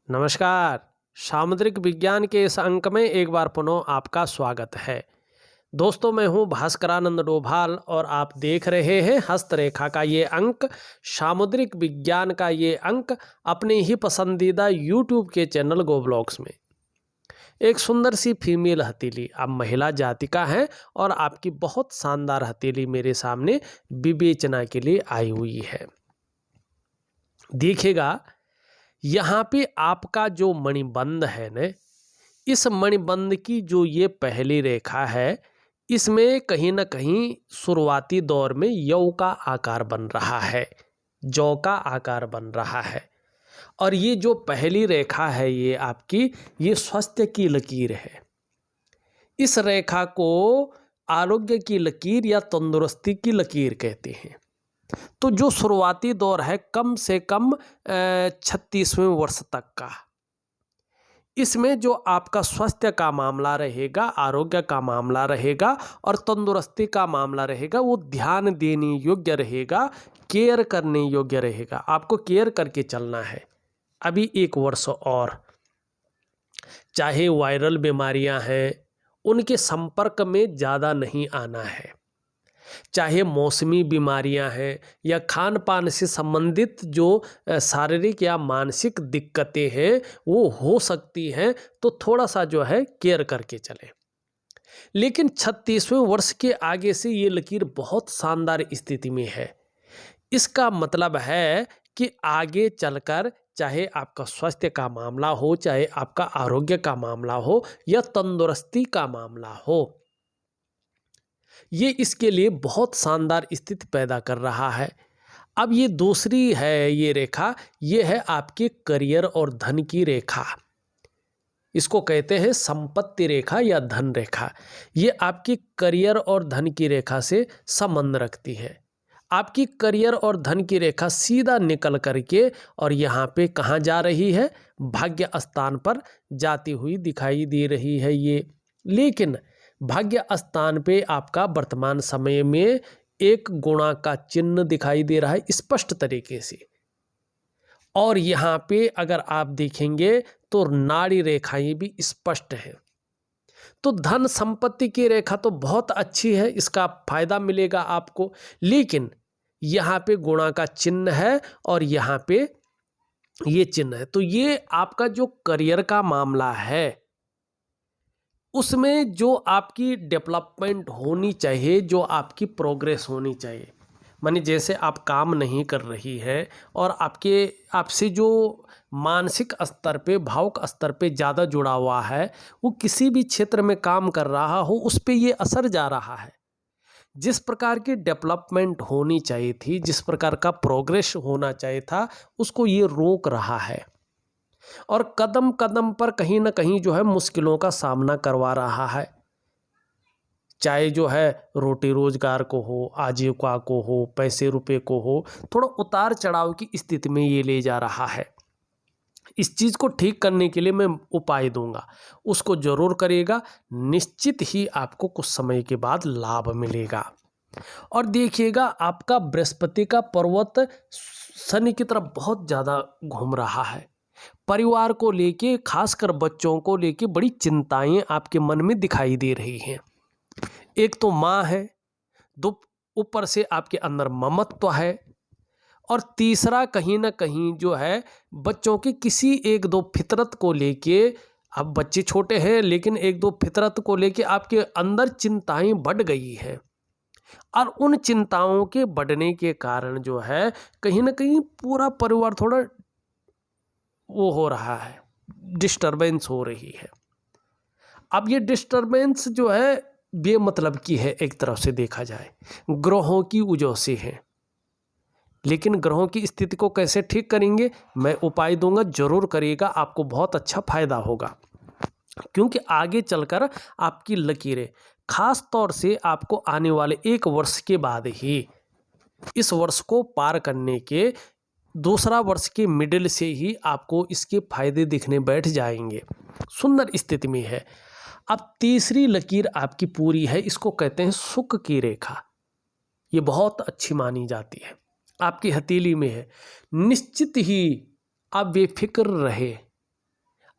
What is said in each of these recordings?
नमस्कार। सामुद्रिक विज्ञान के इस अंक में एक बार पुनः आपका स्वागत है। दोस्तों, मैं हूं भास्करानंद डोभाल और आप देख रहे हैं हस्तरेखा का ये अंक, सामुद्रिक विज्ञान का ये अंक अपने ही पसंदीदा यूट्यूब के चैनल गो ब्लॉग्स में। एक सुंदर सी फीमेल हथेली, आप महिला जाति का हैं और आपकी बहुत शानदार हथेली मेरे सामने विवेचना के लिए आई हुई है। देखिएगा, यहाँ पे आपका जो मणिबंध है न, इस मणिबंध की जो ये पहली रेखा है, इसमें कहीं ना कहीं शुरुआती दौर में यौ का आकार बन रहा है, जौ का आकार बन रहा है। और ये जो पहली रेखा है ये आपकी, ये स्वास्थ्य की लकीर है। इस रेखा को आरोग्य की लकीर या तंदुरुस्ती की लकीर कहते हैं। तो जो शुरुआती दौर है कम से कम 36वें वर्ष तक का, इसमें जो आपका स्वास्थ्य का मामला रहेगा, आरोग्य का मामला रहेगा और तंदुरुस्ती का मामला रहेगा, वो ध्यान देने योग्य रहेगा, केयर करने योग्य रहेगा। आपको केयर करके चलना है अभी 1 वर्ष और। चाहे वायरल बीमारियां हैं, उनके संपर्क में ज़्यादा नहीं आना है। चाहे मौसमी बीमारियां हैं या खान पान से संबंधित जो शारीरिक या मानसिक दिक्कतें हैं वो हो सकती हैं, तो थोड़ा सा जो है केयर करके चलें। लेकिन 36वें वर्ष के आगे से ये लकीर बहुत शानदार स्थिति में है। इसका मतलब है कि आगे चलकर चाहे आपका स्वास्थ्य का मामला हो, चाहे आपका आरोग्य का मामला हो या तंदुरुस्ती का मामला हो, ये इसके लिए बहुत शानदार स्थिति पैदा कर रहा है। अब ये दूसरी है ये रेखा, ये है आपके करियर और धन की रेखा। इसको कहते हैं संपत्ति रेखा या धन रेखा। ये आपकी करियर और धन की रेखा से संबंध रखती है। आपकी करियर और धन की रेखा सीधा निकल करके और यहाँ पे कहाँ जा रही है, भाग्य स्थान पर जाती हुई दिखाई दे रही है ये। लेकिन भाग्य स्थान पे आपका वर्तमान समय में एक गुणा का चिन्ह दिखाई दे रहा है स्पष्ट तरीके से। और यहाँ पे अगर आप देखेंगे तो नाड़ी रेखाएं भी स्पष्ट हैं। तो धन संपत्ति की रेखा तो बहुत अच्छी है, इसका फायदा मिलेगा आपको। लेकिन यहाँ पे गुणा का चिन्ह है और यहाँ पे ये चिन्ह है, तो ये आपका जो करियर का मामला है उसमें जो आपकी डेवलपमेंट होनी चाहिए, जो आपकी प्रोग्रेस होनी चाहिए, माने जैसे आप काम नहीं कर रही है और आपसे जो मानसिक स्तर पे, भावुक स्तर पे ज़्यादा जुड़ा हुआ है, वो किसी भी क्षेत्र में काम कर रहा हो उस पे ये असर जा रहा है। जिस प्रकार की डेवलपमेंट होनी चाहिए थी, जिस प्रकार का प्रोग्रेस होना चाहिए था, उसको ये रोक रहा है और कदम कदम पर कहीं ना कहीं जो है मुश्किलों का सामना करवा रहा है। चाहे जो है रोटी रोजगार को हो, आजीविका को हो, पैसे रुपए को हो, थोड़ा उतार चढ़ाव की स्थिति में ये ले जा रहा है। इस चीज़ को ठीक करने के लिए मैं उपाय दूंगा, उसको जरूर करिएगा, निश्चित ही आपको कुछ समय के बाद लाभ मिलेगा। और देखिएगा, आपका बृहस्पति का पर्वत शनि की तरफ बहुत ज़्यादा घूम रहा है। परिवार को लेके, खासकर बच्चों को लेके बड़ी चिंताएं आपके मन में दिखाई दे रही हैं। एक तो माँ है, दो ऊपर से आपके अंदर ममत्व है, और तीसरा कहीं ना कहीं जो है बच्चों की किसी एक दो फितरत को लेके, अब बच्चे छोटे हैं लेकिन एक दो फितरत को लेके आपके अंदर चिंताएं बढ़ गई हैं। और उन चिंताओं के बढ़ने के कारण जो है कहीं ना कहीं पूरा परिवार थोड़ा वो हो रहा है, डिस्टरबेंस हो रही है। अब ये डिस्टरबेंस जो है बेमतलब की है, एक तरफ से देखा जाए ग्रहों की वजह से है। लेकिन ग्रहों की स्थिति को कैसे ठीक करेंगे, मैं उपाय दूंगा, जरूर करिएगा, आपको बहुत अच्छा फायदा होगा। क्योंकि आगे चलकर आपकी लकीरें, खास तौर से आपको आने वाले 1 वर्ष के बाद ही, इस वर्ष को पार करने के दूसरा वर्ष के मिडिल से ही आपको इसके फायदे दिखने बैठ जाएंगे। सुंदर स्थिति में है। अब तीसरी लकीर आपकी पूरी है, इसको कहते हैं सुख की रेखा। ये बहुत अच्छी मानी जाती है, आपकी हथेली में है। निश्चित ही आप बेफिक्र रहे,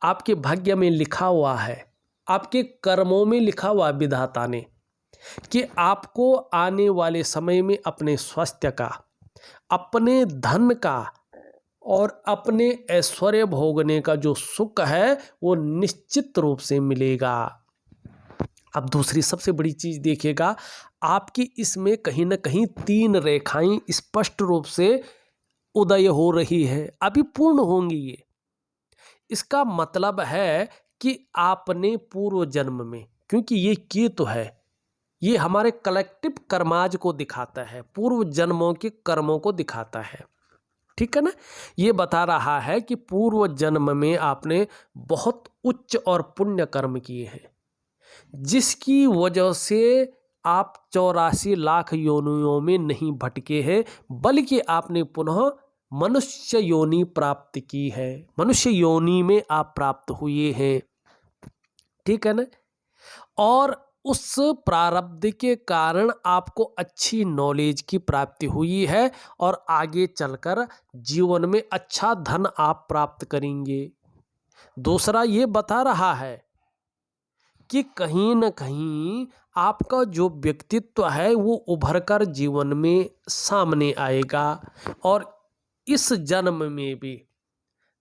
आपके भाग्य में लिखा हुआ है, आपके कर्मों में लिखा हुआ विधाता ने कि आपको आने वाले समय में अपने स्वास्थ्य का, अपने धन का और अपने ऐश्वर्य भोगने का जो सुख है वो निश्चित रूप से मिलेगा। अब दूसरी सबसे बड़ी चीज़ देखिएगा, आपकी इसमें कहीं ना कहीं 3 रेखाएं स्पष्ट रूप से उदय हो रही है, अभी पूर्ण होंगी ये। इसका मतलब है कि आपने पूर्व जन्म में, क्योंकि ये केतु है, ये हमारे कलेक्टिव कर्माज को दिखाता है, पूर्व जन्मों के कर्मों को दिखाता है, ठीक है ना। ये बता रहा है कि पूर्व जन्म में आपने बहुत उच्च और पुण्य कर्म किए हैं, जिसकी वजह से आप 84 लाख योनियों में नहीं भटके हैं, बल्कि आपने पुनः मनुष्य योनि प्राप्त की है, मनुष्य योनि में आप प्राप्त हुए हैं, ठीक है ना। और उस प्रारब्ध के कारण आपको अच्छी नॉलेज की प्राप्ति हुई है और आगे चलकर जीवन में अच्छा धन आप प्राप्त करेंगे। दूसरा ये बता रहा है कि कहीं न कहीं आपका जो व्यक्तित्व है वो उभर कर जीवन में सामने आएगा और इस जन्म में भी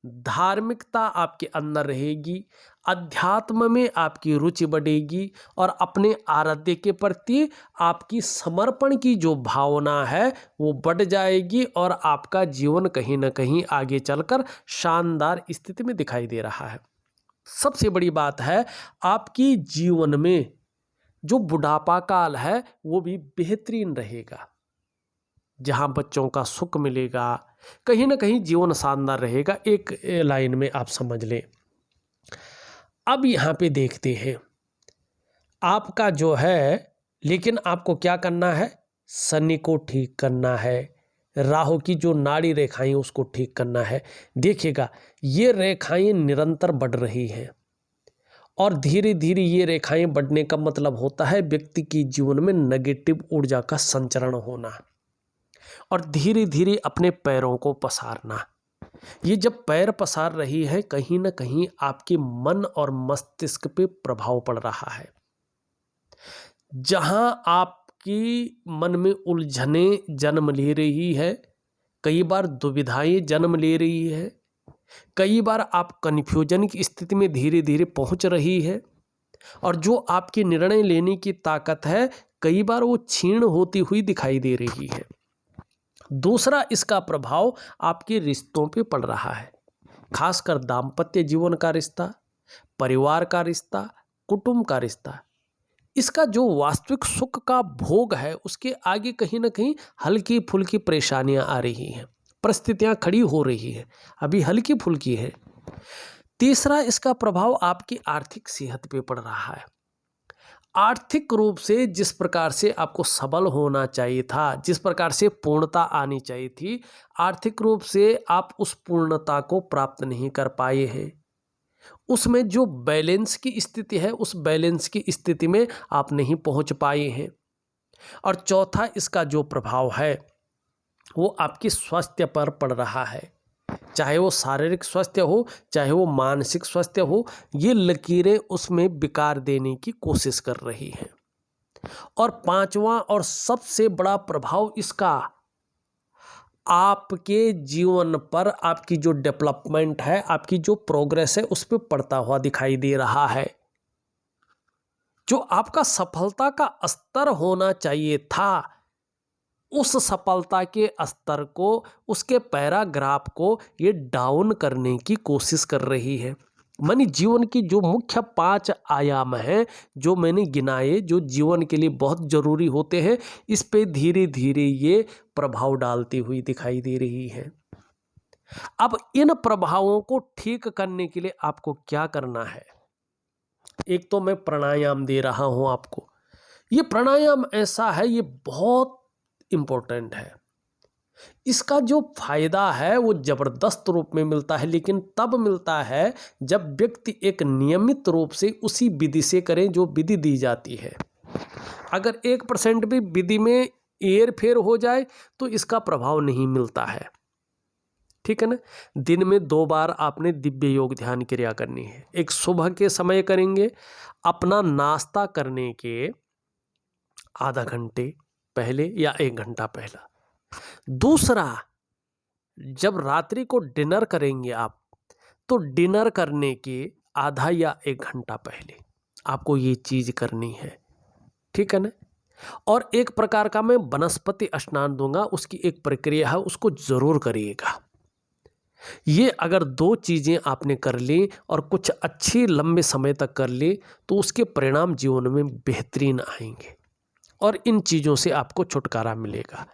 धार्मिकता आपके अंदर रहेगी, अध्यात्म में आपकी रुचि बढ़ेगी और अपने आराध्य के प्रति आपकी समर्पण की जो भावना है वो बढ़ जाएगी और आपका जीवन कहीं ना कहीं आगे चलकर शानदार स्थिति में दिखाई दे रहा है। सबसे बड़ी बात है, आपकी जीवन में जो बुढ़ापा काल है वो भी बेहतरीन रहेगा, जहाँ बच्चों का सुख मिलेगा, कहीं ना कहीं जीवन शानदार रहेगा। एक लाइन में आप समझ लें। अब यहाँ पे देखते हैं आपका जो है, लेकिन आपको क्या करना है, शनि को ठीक करना है, राहु की जो नाड़ी रेखाएं उसको ठीक करना है। देखिएगा ये रेखाएं निरंतर बढ़ रही हैं और धीरे धीरे ये रेखाएं बढ़ने का मतलब होता है व्यक्ति की जीवन में नेगेटिव ऊर्जा का संचरण होना और धीरे धीरे अपने पैरों को पसारना। ये जब पैर पसार रही है कहीं ना कहीं आपके मन और मस्तिष्क पे प्रभाव पड़ रहा है, जहां आपकी मन में उलझने जन्म ले रही है, कई बार दुविधाएं जन्म ले रही है, कई बार आप कन्फ्यूजन की स्थिति में धीरे धीरे पहुंच रही है और जो आपके निर्णय लेने की ताकत है कई बार वो क्षीण होती हुई दिखाई दे रही है। दूसरा इसका प्रभाव आपके रिश्तों पे पड़ रहा है, खासकर दाम्पत्य जीवन का रिश्ता, परिवार का रिश्ता, कुटुंब का रिश्ता। इसका जो वास्तविक सुख का भोग है उसके आगे कहीं ना कहीं हल्की फुल्की परेशानियां आ रही हैं, परिस्थितियां खड़ी हो रही हैं, अभी हल्की फुल्की है। तीसरा इसका प्रभाव आपकी आर्थिक सेहत पे पड़ रहा है। आर्थिक रूप से जिस प्रकार से आपको सबल होना चाहिए था, जिस प्रकार से पूर्णता आनी चाहिए थी, आर्थिक रूप से आप उस पूर्णता को प्राप्त नहीं कर पाए हैं। उसमें जो बैलेंस की स्थिति है उस बैलेंस की स्थिति में आप नहीं पहुंच पाए हैं। और चौथा इसका जो प्रभाव है वो आपके स्वास्थ्य पर पड़ रहा है, चाहे वो शारीरिक स्वास्थ्य हो चाहे वो मानसिक स्वास्थ्य हो, ये लकीरें उसमें विकार देने की कोशिश कर रही हैं। और पांचवा और सबसे बड़ा प्रभाव इसका आपके जीवन पर, आपकी जो डेवलपमेंट है, आपकी जो प्रोग्रेस है उस पर पड़ता हुआ दिखाई दे रहा है। जो आपका सफलता का स्तर होना चाहिए था उस सफलता के स्तर को, उसके पैराग्राफ को ये डाउन करने की कोशिश कर रही है। मानी जीवन की जो मुख्य 5 आयाम हैं जो मैंने गिनाए, जो जीवन के लिए बहुत जरूरी होते हैं, इस पे धीरे धीरे ये प्रभाव डालती हुई दिखाई दे रही है। अब इन प्रभावों को ठीक करने के लिए आपको क्या करना है? एक तो मैं प्राणायाम दे रहा हूं आपको। ये प्राणायाम ऐसा है, ये बहुत इंपॉर्टेंट है। इसका जो फायदा है वो जबरदस्त रूप में मिलता है, लेकिन तब मिलता है जब व्यक्ति एक नियमित रूप से उसी विधि से करे जो विधि दी जाती है। अगर 1% भी विधि में हेर फेर हो जाए तो इसका प्रभाव नहीं मिलता है, ठीक है ना। दिन में 2 बार आपने दिव्य योग ध्यान क्रिया करनी है। एक सुबह के समय करेंगे, अपना नाश्ता करने के आधा घंटे पहले या 1 घंटा पहला। दूसरा, जब रात्रि को डिनर करेंगे आप, तो डिनर करने के आधा या 1 घंटा पहले आपको ये चीज़ करनी है, ठीक है ना। और एक प्रकार का मैं वनस्पति स्नान दूंगा, उसकी एक प्रक्रिया है, उसको ज़रूर करिएगा। ये अगर 2 चीज़ें आपने कर ली और कुछ अच्छी लंबे समय तक कर ली, तो उसके परिणाम जीवन में बेहतरीन आएंगे और इन चीज़ों से आपको छुटकारा मिलेगा।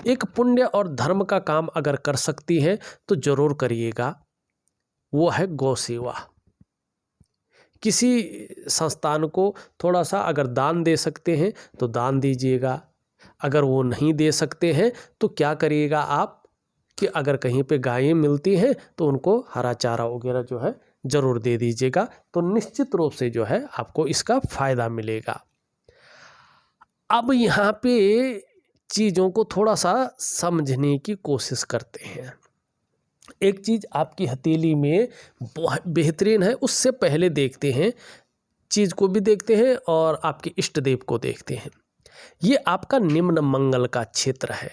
एक पुण्य और धर्म का काम अगर कर सकती हैं तो ज़रूर करिएगा, वो है गौ सेवा। किसी संस्थान को थोड़ा सा अगर दान दे सकते हैं तो दान दीजिएगा। अगर वो नहीं दे सकते हैं तो क्या करिएगा आप कि अगर कहीं पे गायें मिलती हैं तो उनको हरा चारा वगैरह जो है ज़रूर दे दीजिएगा, तो निश्चित रूप से जो है आपको इसका फ़ायदा मिलेगा। अब यहाँ पे चीज़ों को थोड़ा सा समझने की कोशिश करते हैं। एक चीज़ आपकी हथेली में बहुत बेहतरीन है, उससे पहले देखते हैं, चीज़ को भी देखते हैं और आपके इष्ट देव को देखते हैं। ये आपका निम्न मंगल का क्षेत्र है।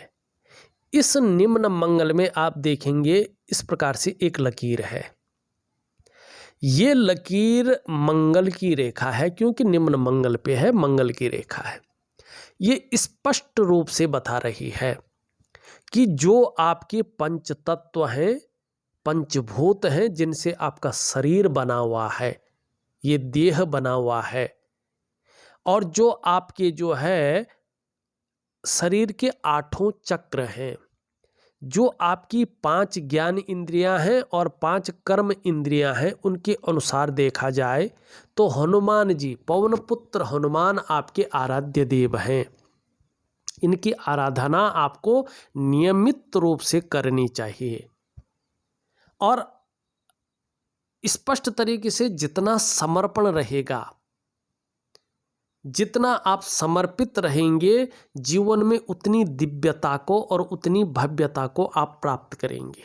इस निम्न मंगल में आप देखेंगे इस प्रकार से एक लकीर है। ये लकीर मंगल की रेखा है, क्योंकि निम्न मंगल पे है, मंगल की रेखा है। ये स्पष्ट रूप से बता रही है कि जो आपके पंच तत्व हैं, पंचभूत हैं, जिनसे आपका शरीर बना हुआ है, ये देह बना हुआ है, और जो आपके जो है शरीर के 8 चक्र हैं, जो आपकी 5 ज्ञान इंद्रियां हैं और 5 कर्म इंद्रियां हैं, उनके अनुसार देखा जाए तो हनुमान जी, पवन पुत्र हनुमान आपके आराध्य देव हैं। इनकी आराधना आपको नियमित रूप से करनी चाहिए और स्पष्ट तरीके से जितना समर्पण रहेगा, जितना आप समर्पित रहेंगे, जीवन में उतनी दिव्यता को और उतनी भव्यता को आप प्राप्त करेंगे।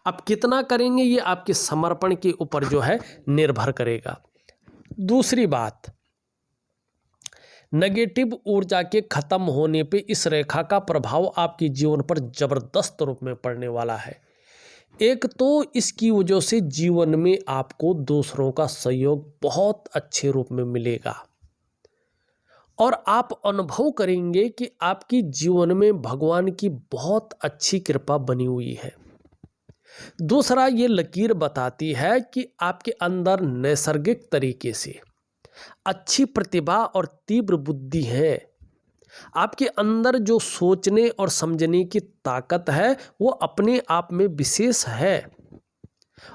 अब कितना करेंगे ये आपके समर्पण के ऊपर जो है निर्भर करेगा। दूसरी बात, नेगेटिव ऊर्जा के खत्म होने पे इस रेखा का प्रभाव आपके जीवन पर जबरदस्त रूप में पड़ने वाला है। एक तो इसकी वजह से जीवन में आपको दूसरों का सहयोग बहुत अच्छे रूप में मिलेगा और आप अनुभव करेंगे कि आपकी जीवन में भगवान की बहुत अच्छी कृपा बनी हुई है। दूसरा, ये लकीर बताती है कि आपके अंदर नैसर्गिक तरीके से अच्छी प्रतिभा और तीव्र बुद्धि है। आपके अंदर जो सोचने और समझने की ताकत है वो अपने आप में विशेष है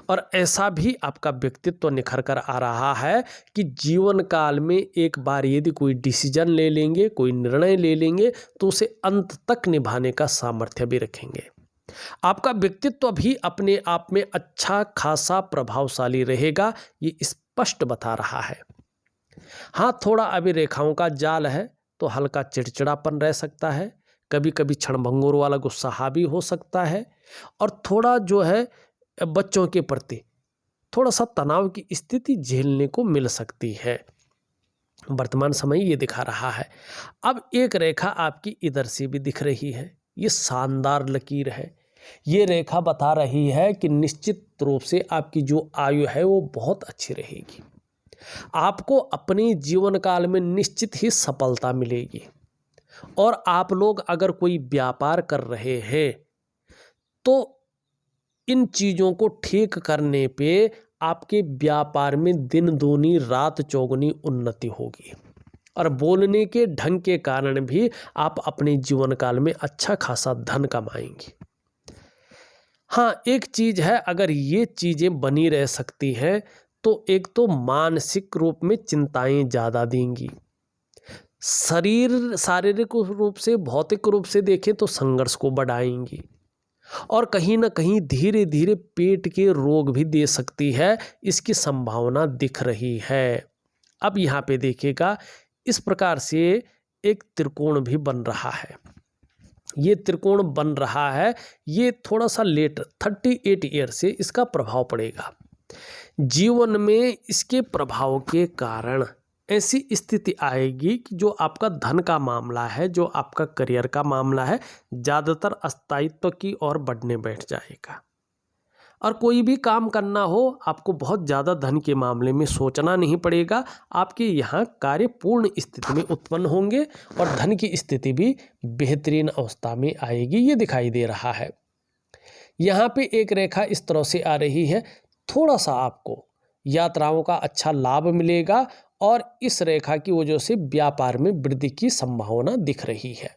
और ऐसा भी आपका व्यक्तित्व निखर कर आ रहा है कि जीवन काल में एक बार यदि कोई डिसीजन ले लेंगे, कोई निर्णय ले लेंगे, तो उसे अंत तक निभाने का सामर्थ्य भी रखेंगे। आपका व्यक्तित्व भी अपने आप में अच्छा खासा प्रभावशाली रहेगा, ये स्पष्ट बता रहा है। हाँ, थोड़ा अभी रेखाओं का जाल है तो हल्का चिड़चिड़ापन रह सकता है, कभी कभी क्षणभंगुर वाला गुस्सा हावी हो सकता है और थोड़ा जो है बच्चों के प्रति थोड़ा सा तनाव की स्थिति झेलने को मिल सकती है। वर्तमान समय ये दिखा रहा है। अब एक रेखा आपकी इधर से भी दिख रही है, ये शानदार लकीर है। ये रेखा बता रही है कि निश्चित रूप से आपकी जो आयु है वो बहुत अच्छी रहेगी। आपको अपने जीवन काल में निश्चित ही सफलता मिलेगी और आप लोग अगर कोई व्यापार कर रहे हैं तो इन चीज़ों को ठीक करने पे आपके व्यापार में दिन दूनी रात चौगुनी उन्नति होगी और बोलने के ढंग के कारण भी आप अपने जीवन काल में अच्छा खासा धन कमाएंगे। हाँ, एक चीज़ है, अगर ये चीज़ें बनी रह सकती हैं तो एक तो मानसिक रूप में चिंताएं ज़्यादा देंगी, शारीरिक रूप से, भौतिक रूप से देखें तो संघर्ष को बढ़ाएंगी और कहीं ना कहीं धीरे धीरे पेट के रोग भी दे सकती है, इसकी संभावना दिख रही है। अब यहाँ पे देखिएगा, इस प्रकार से एक त्रिकोण भी बन रहा है। ये त्रिकोण बन रहा है, ये थोड़ा सा लेट 38 ईयर से इसका प्रभाव पड़ेगा। जीवन में इसके प्रभाव के कारण ऐसी स्थिति आएगी कि जो आपका धन का मामला है, जो आपका करियर का मामला है, ज़्यादातर अस्थायित्व की ओर बढ़ने बैठ जाएगा। और कोई भी काम करना हो आपको बहुत ज़्यादा धन के मामले में सोचना नहीं पड़ेगा। आपके यहाँ कार्य पूर्ण स्थिति में उत्पन्न होंगे और धन की स्थिति भी बेहतरीन अवस्था में आएगी, ये दिखाई दे रहा है। यहाँ पे एक रेखा इस तरह से आ रही है, थोड़ा सा आपको यात्राओं का अच्छा लाभ मिलेगा और इस रेखा की वजह से व्यापार में वृद्धि की संभावना दिख रही है।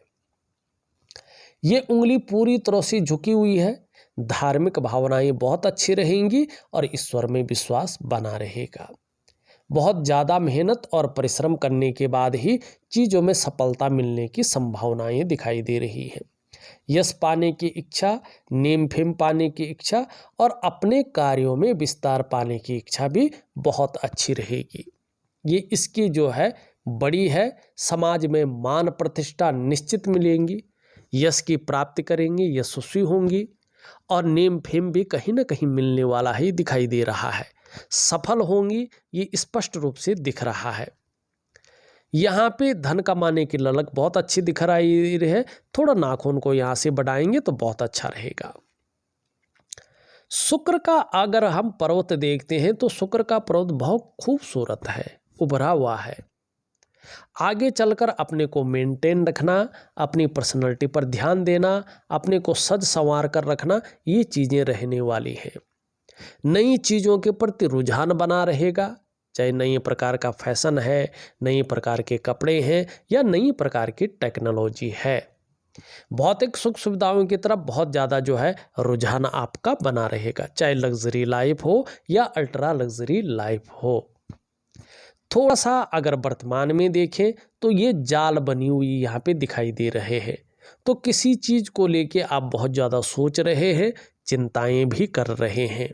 ये उंगली पूरी तरह से झुकी हुई है, धार्मिक भावनाएं बहुत अच्छी रहेंगी और ईश्वर में विश्वास बना रहेगा। बहुत ज़्यादा मेहनत और परिश्रम करने के बाद ही चीज़ों में सफलता मिलने की संभावनाएं दिखाई दे रही है। यश पाने की इच्छा, नेम फेम पाने की इच्छा और अपने कार्यों में विस्तार पाने की इच्छा भी बहुत अच्छी रहेगी। ये इसकी जो है बड़ी है, समाज में मान प्रतिष्ठा निश्चित मिलेंगी, यश की प्राप्ति करेंगे, यशस्वी होंगी और नेम फेम भी कहीं ना कहीं मिलने वाला ही दिखाई दे रहा है। सफल होंगी, ये स्पष्ट रूप से दिख रहा है। यहाँ पे धन कमाने की ललक बहुत अच्छी दिख रही है। थोड़ा नाखून को यहाँ से बढ़ाएंगे तो बहुत अच्छा रहेगा। शुक्र का अगर हम पर्वत देखते हैं तो शुक्र का पर्वत बहुत खूबसूरत है, उभरा हुआ है। आगे चलकर अपने को मेंटेन रखना, अपनी पर्सनैलिटी पर ध्यान देना, अपने को सज संवार कर रखना, ये चीज़ें रहने वाली हैं। नई चीज़ों के प्रति रुझान बना रहेगा, चाहे नई प्रकार का फैशन है, नई प्रकार के कपड़े हैं या नई प्रकार की टेक्नोलॉजी है। भौतिक सुख सुविधाओं की तरफ बहुत ज़्यादा जो है रुझान आपका बना रहेगा, चाहे लग्जरी लाइफ हो या अल्ट्रा लग्जरी लाइफ हो। थोड़ा सा अगर वर्तमान में देखें तो ये जाल बनी हुई यहाँ पे दिखाई दे रहे हैं। तो किसी चीज़ को लेके आप बहुत ज़्यादा सोच रहे हैं, चिंताएं भी कर रहे हैं,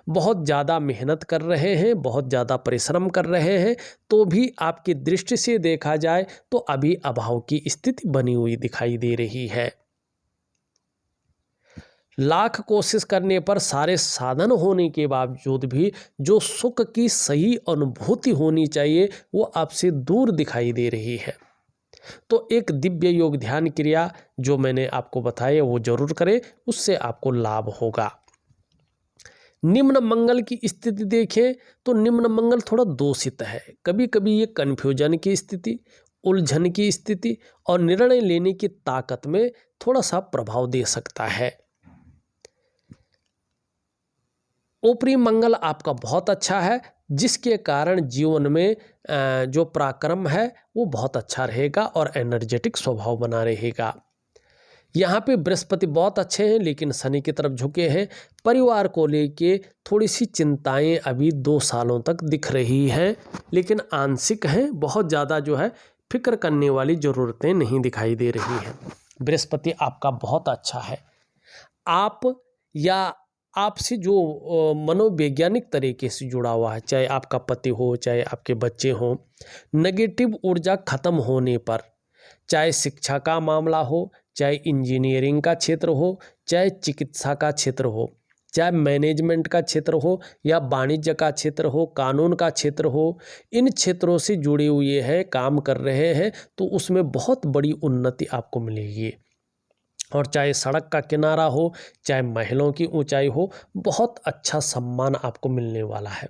बहुत ज़्यादा मेहनत कर रहे हैं, बहुत ज़्यादा परिश्रम कर रहे हैं, तो भी आपकी दृष्टि से देखा जाए तो अभी अभाव की स्थिति बनी हुई दिखाई दे रही है। लाख कोशिश करने पर सारे साधन होने के बावजूद भी जो सुख की सही अनुभूति होनी चाहिए वो आपसे दूर दिखाई दे रही है। तो एक दिव्य योग ध्यान क्रिया जो मैंने आपको बताया वो जरूर करें, उससे आपको लाभ होगा। निम्न मंगल की स्थिति देखें तो निम्न मंगल थोड़ा दोषित है। कभी कभी ये कन्फ्यूजन की स्थिति, उलझन की स्थिति और निर्णय लेने की ताकत में थोड़ा सा प्रभाव दे सकता है। ऊपरी मंगल आपका बहुत अच्छा है, जिसके कारण जीवन में जो पराक्रम है वो बहुत अच्छा रहेगा और एनर्जेटिक स्वभाव बना रहेगा। यहाँ पे बृहस्पति बहुत अच्छे हैं लेकिन शनि की तरफ झुके हैं। परिवार को लेके थोड़ी सी चिंताएं अभी 2 सालों तक दिख रही हैं, लेकिन आंशिक हैं, बहुत ज़्यादा जो है फिक्र करने वाली ज़रूरतें नहीं दिखाई दे रही हैं। बृहस्पति आपका बहुत अच्छा है। आप या आपसे जो मनोवैज्ञानिक तरीके से जुड़ा हुआ है, चाहे आपका पति हो, चाहे आपके बच्चे हों, नेगेटिव ऊर्जा खत्म होने पर, चाहे शिक्षा का मामला हो, चाहे इंजीनियरिंग का क्षेत्र हो, चाहे चिकित्सा का क्षेत्र हो, चाहे मैनेजमेंट का क्षेत्र हो या वाणिज्य का क्षेत्र हो, कानून का क्षेत्र हो, इन क्षेत्रों से जुड़े हुए हैं, काम कर रहे हैं तो उसमें बहुत बड़ी उन्नति आपको मिलेगी। और चाहे सड़क का किनारा हो, चाहे महलों की ऊंचाई हो, बहुत अच्छा सम्मान आपको मिलने वाला है।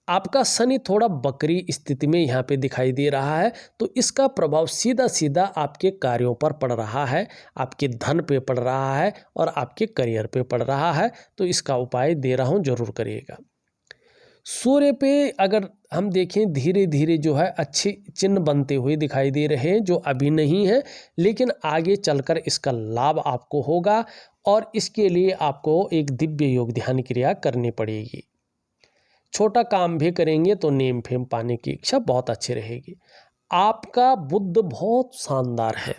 आपका शनि थोड़ा बकरी स्थिति में यहाँ पे दिखाई दे रहा है, तो इसका प्रभाव सीधा सीधा आपके कार्यों पर पड़ रहा है, आपके धन पे पड़ रहा है और आपके करियर पे पड़ रहा है। तो इसका उपाय दे रहा हूँ, जरूर करिएगा। सूर्य पे अगर हम देखें धीरे धीरे जो है अच्छे चिन्ह बनते हुए दिखाई दे रहे हैं, जो अभी नहीं है लेकिन आगे चलकर इसका लाभ आपको होगा और इसके लिए आपको एक दिव्य योग ध्यान क्रिया करनी पड़ेगी। छोटा काम भी करेंगे तो नेम फेम पाने की इच्छा बहुत अच्छी रहेगी। आपका बुद्ध बहुत शानदार है।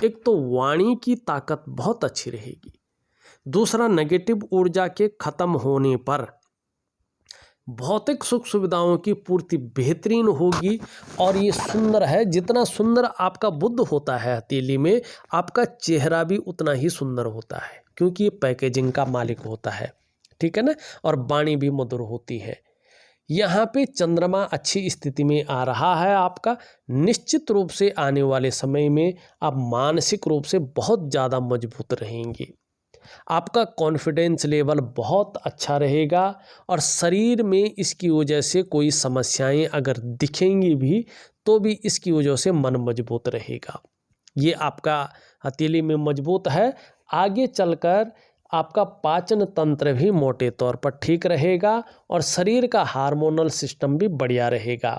एक तो वाणी की ताकत बहुत अच्छी रहेगी, दूसरा नेगेटिव ऊर्जा के खत्म होने पर भौतिक सुख सुविधाओं की पूर्ति बेहतरीन होगी। और ये सुंदर है, जितना सुंदर आपका बुद्ध होता है हथेली में, आपका चेहरा भी उतना ही सुंदर होता है, क्योंकि ये पैकेजिंग का मालिक होता है, ठीक है ना। और वाणी भी मधुर होती है। यहाँ पे चंद्रमा अच्छी स्थिति में आ रहा है आपका। निश्चित रूप से आने वाले समय में आप मानसिक रूप से बहुत ज़्यादा मजबूत रहेंगे। आपका कॉन्फिडेंस लेवल बहुत अच्छा रहेगा। और शरीर में इसकी वजह से कोई समस्याएं अगर दिखेंगी भी, तो भी इसकी वजह से मन मजबूत रहेगा। ये आपका हथेली में मजबूत है। आगे चलकर आपका पाचन तंत्र भी मोटे तौर पर ठीक रहेगा और शरीर का हार्मोनल सिस्टम भी बढ़िया रहेगा।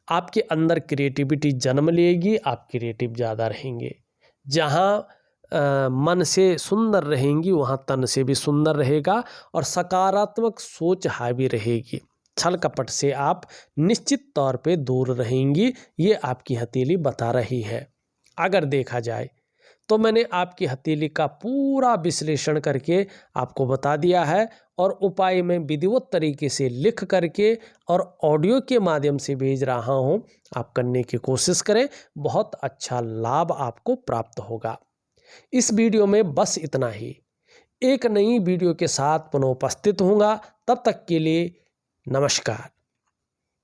आपके अंदर क्रिएटिविटी जन्म लेगी, आप क्रिएटिव ज़्यादा रहेंगे। जहाँ मन से सुंदर रहेंगी, वहाँ तन से भी सुंदर रहेगा। और सकारात्मक सोच हावी रहेगी। छल कपट से आप निश्चित तौर पे दूर रहेंगी, ये आपकी हथेली बता रही है। अगर देखा जाए तो मैंने आपकी हथेली का पूरा विश्लेषण करके आपको बता दिया है, और उपाय मैं विधिवत तरीके से लिख करके और ऑडियो के माध्यम से भेज रहा हूँ। आप करने की कोशिश करें, बहुत अच्छा लाभ आपको प्राप्त होगा। इस वीडियो में बस इतना ही। एक नई वीडियो के साथ पुनः उपस्थित होऊंगा। तब तक के लिए नमस्कार।